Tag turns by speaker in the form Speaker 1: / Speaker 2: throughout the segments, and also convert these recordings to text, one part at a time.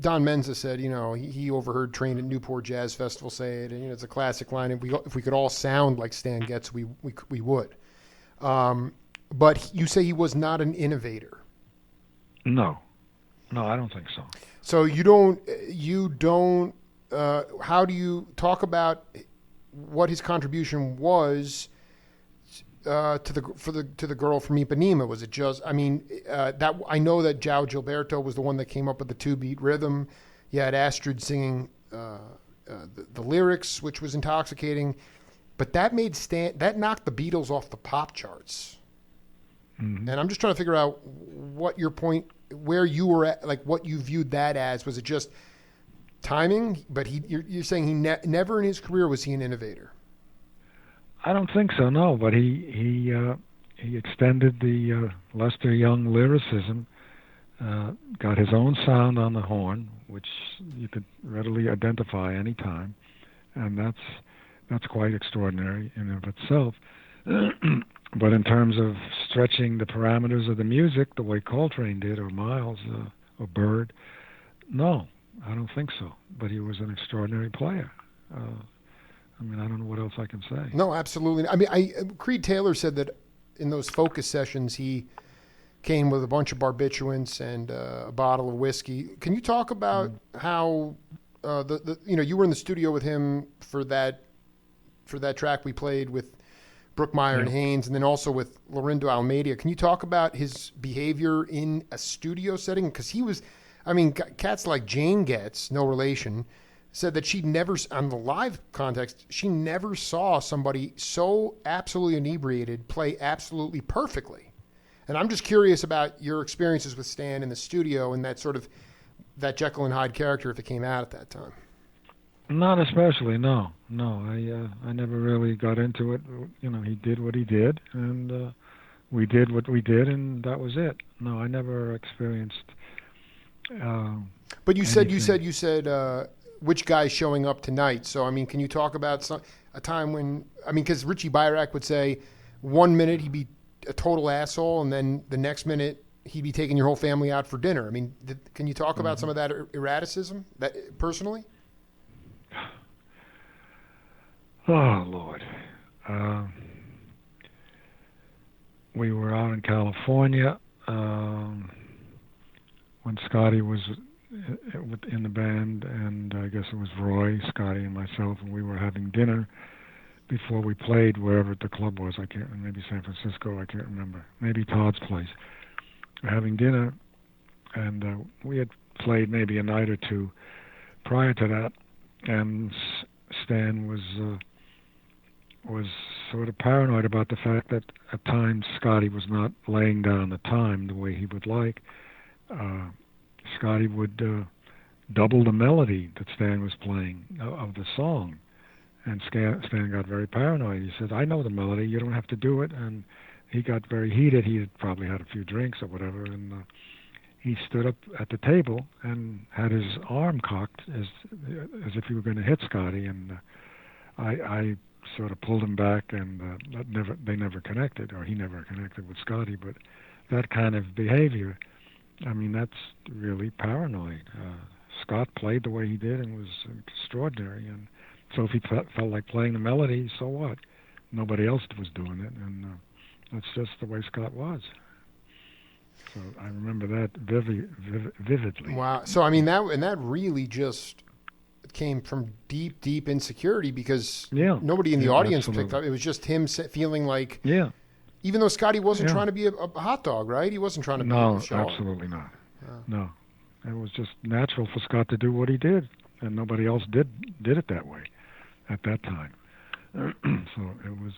Speaker 1: Don Menza said, he overheard Train at Newport Jazz Festival say it, and it's a classic line. If we could all sound like Stan Getz, we would. But you say he was not an innovator.
Speaker 2: No, I don't think so.
Speaker 1: So you don't. How do you talk about what his contribution was to the girl from Ipanema? Was it just? I mean, that I know that João Gilberto was the one that came up with the 2-beat rhythm. You had Astrid singing the lyrics, which was intoxicating, but that knocked the Beatles off the pop charts. Mm-hmm. And I'm just trying to figure out what your point, where you were at, like what you viewed that as. Was it just timing? But you're saying he never in his career was he an innovator.
Speaker 2: I don't think so, no. But he extended the Lester Young lyricism, got his own sound on the horn, which you could readily identify any time, and that's quite extraordinary in and of itself. But in terms of stretching the parameters of the music, the way Coltrane did, or Miles, or Bird, no, I don't think so. But he was an extraordinary player. I mean, I don't know what else I can say.
Speaker 1: No, absolutely. I mean, Creed Taylor said that in those focus sessions, he came with a bunch of barbiturates and a bottle of whiskey. Can you talk about how you were in the studio with him for that track we played with Brookmeyer and Haynes, and then also with Lorinda Almeida. Can you talk about his behavior in a studio setting? Because he was, I mean, cats like Jane Getz, no relation, said that she never, on the live context, she never saw somebody so absolutely inebriated play absolutely perfectly. And I'm just curious about your experiences with Stan in the studio and that sort of, that Jekyll and Hyde character if it came out at that time.
Speaker 2: Not especially, no. I never really got into it. He did what he did, and we did what we did, and that was it. No, I never experienced.
Speaker 1: But you said which guy's showing up tonight? So I mean, can you talk about a time when because Richie Byrack would say, 1 minute he'd be a total asshole, and then the next minute he'd be taking your whole family out for dinner. I mean, can you talk about some of that erraticism that personally?
Speaker 2: Oh, Lord. We were out in California when Scotty was in the band, and I guess it was Roy, Scotty, and myself, and we were having dinner before we played wherever the club was. I can't remember, maybe San Francisco, I can't remember. Maybe Todd's place. We're having dinner, and we had played maybe a night or two prior to that, and Stan was sort of paranoid about the fact that at times Scotty was not laying down the time the way he would like. Scotty would double the melody that Stan was playing of the song, and Stan got very paranoid. He said, "I know the melody, you don't have to do it." And he got very heated. He had probably had a few drinks or whatever, and he stood up at the table and had his arm cocked as if he were going to hit Scotty, and I sort of pulled him back, and they never connected, or he never connected with Scotty. But that kind of behavior, I mean, that's really paranoid. Scott played the way he did and was extraordinary, and so if he felt like playing the melody, so what? Nobody else was doing it, and that's just the way Scott was. So I remember that vividly.
Speaker 1: Wow. So I mean that really just came from deep insecurity, because nobody in the audience picked up. It was just him feeling like, even though Scotty wasn't trying to be a hot dog, right? He wasn't trying to be a show.
Speaker 2: No, absolutely not. No, it was just natural for Scott to do what he did, and nobody else did it that way at that time. So it was.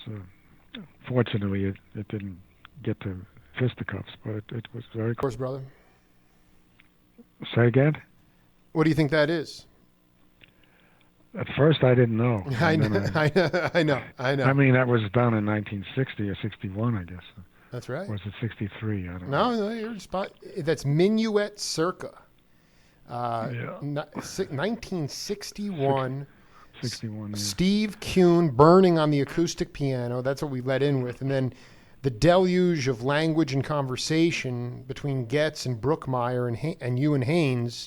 Speaker 2: Fortunately, it didn't get to fisticuffs, but it was very.
Speaker 1: Of course, brother.
Speaker 2: Say again?
Speaker 1: What do you think that is?
Speaker 2: At first, I didn't know.
Speaker 1: I know.
Speaker 2: I mean, that was done in 1960 or 61, I guess.
Speaker 1: That's right.
Speaker 2: Or was it 63? I don't know.
Speaker 1: No, you're spot. That's Minuet Circa. 1961.
Speaker 2: 61. Yeah.
Speaker 1: Steve Kuhn burning on the acoustic piano. That's what we let in with. And then the deluge of language and conversation between Getz and Brookmeyer and you and Haynes